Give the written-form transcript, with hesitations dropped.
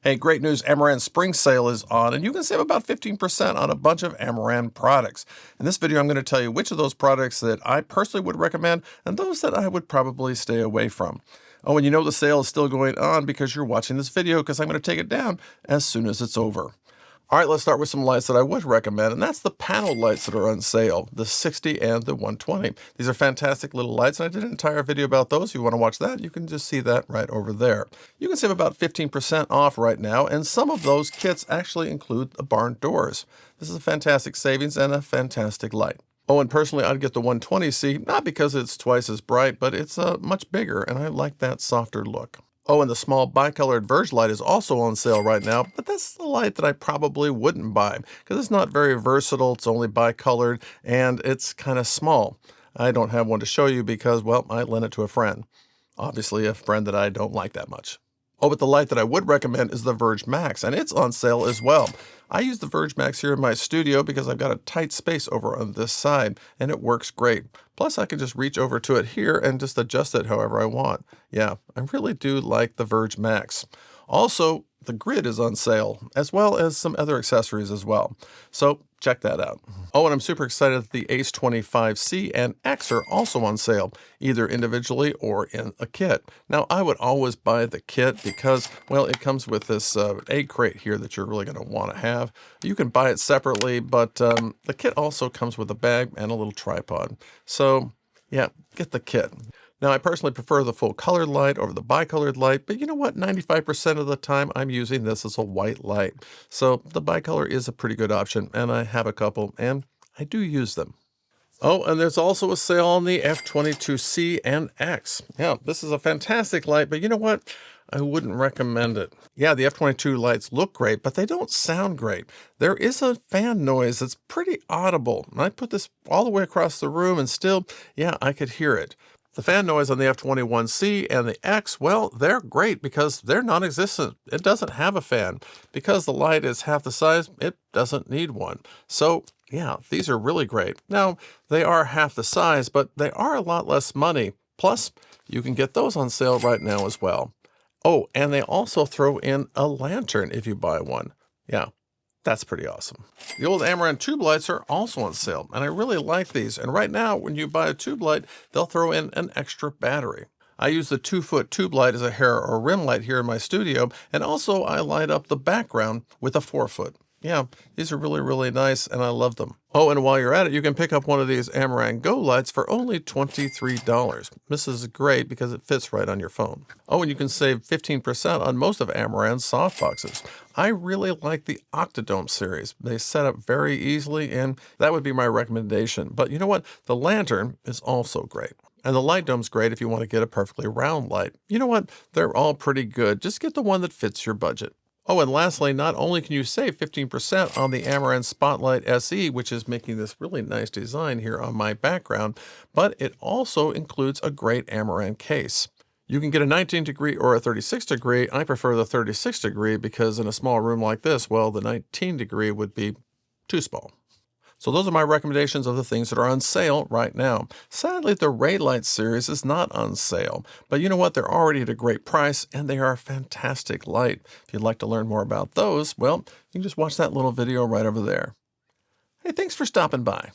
Hey, great news, Amaran spring sale is on, and you can save about 15% on a bunch of Amaran products. In this video, I'm going to tell you which of those products that I personally would recommend and those that I would probably stay away from. Oh, and you know the sale is still going on because you're watching this video because I'm going to take it down as soon as it's over. All right, let's start with some lights that I would recommend, and that's the PANO lights that are on sale, the 60 and the 120. These are fantastic little lights, and I did an entire video about those. If you want to watch that, you can just see that right over there. You can save about 15% off right now, and some of those kits actually include the barn doors. This is a fantastic savings and a fantastic light. Oh, and personally, I'd get the 120C, not because it's twice as bright, but it's much bigger, and I like that softer look. Oh, and the small bicolored Verge light is also on sale right now, but that's the light that I probably wouldn't buy because it's not very versatile. It's only bicolored and it's kind of small. I don't have one to show you because, well, I lent it to a friend. Obviously, a friend that I don't like that much. Oh, but the light that I would recommend is the Verge Max, and it's on sale as well. I use the Verge Max here in my studio because I've got a tight space over on this side, and it works great. Plus, I can just reach over to it here and just adjust it however I want. Yeah, I really do like the Verge Max. Also, the grid is on sale, as well as some other accessories as well. So check that out. Oh, and I'm super excited that the F25c and X are also on sale, either individually or in a kit. Now, I would always buy the kit because, well, it comes with this egg crate here that you're really going to want to have. You can buy it separately, but the kit also comes with a bag and a little tripod. So, yeah, get the kit. Now, I personally prefer the full colored light over the bicolored light, but you know what? 95% of the time I'm using this as a white light. So the bicolor is a pretty good option, and I have a couple, and I do use them. Oh, and there's also a sale on the F22c and X. Yeah, this is a fantastic light, but you know what? I wouldn't recommend it. Yeah, the F22 lights look great, but they don't sound great. There is a fan noise that's pretty audible. And I put this all the way across the room, and still, yeah, I could hear it. The fan noise on the F21c and the X, well, they're great because they're non-existent. It doesn't have a fan. Because the light is half the size, it doesn't need one. So, yeah, these are really great. Now, they are half the size, but they are a lot less money. Plus, you can get those on sale right now as well. Oh, and they also throw in a lantern if you buy one. Yeah. That's pretty awesome. The old Amaran tube lights are also on sale, and I really like these. And right now, when you buy a tube light, they'll throw in an extra battery. I use the 2-foot tube light as a hair or rim light here in my studio, and also I light up the background with a 4-foot. Yeah, these are really, really nice, and I love them. Oh, and while you're at it, you can pick up one of these Amaran Go lights for only $23. This is great because it fits right on your phone. Oh, and you can save 15% on most of Amaran's softboxes. I really like the Octodome series. They set up very easily, and that would be my recommendation. But you know what? The lantern is also great. And the light dome's great if you want to get a perfectly round light. You know what? They're all pretty good. Just get the one that fits your budget. Oh, and lastly, not only can you save 15% on the Amaran Spotlight SE, which is making this really nice design here on my background, but it also includes a great Amaran case. You can get a 19-degree or a 36-degree. I prefer the 36-degree because in a small room like this, well, the 19-degree would be too small. So those are my recommendations of the things that are on sale right now. Sadly, the Raylight series is not on sale, but you know what? They're already at a great price, and they are a fantastic light. If you'd like to learn more about those, well, you can just watch that little video right over there. Hey, thanks for stopping by.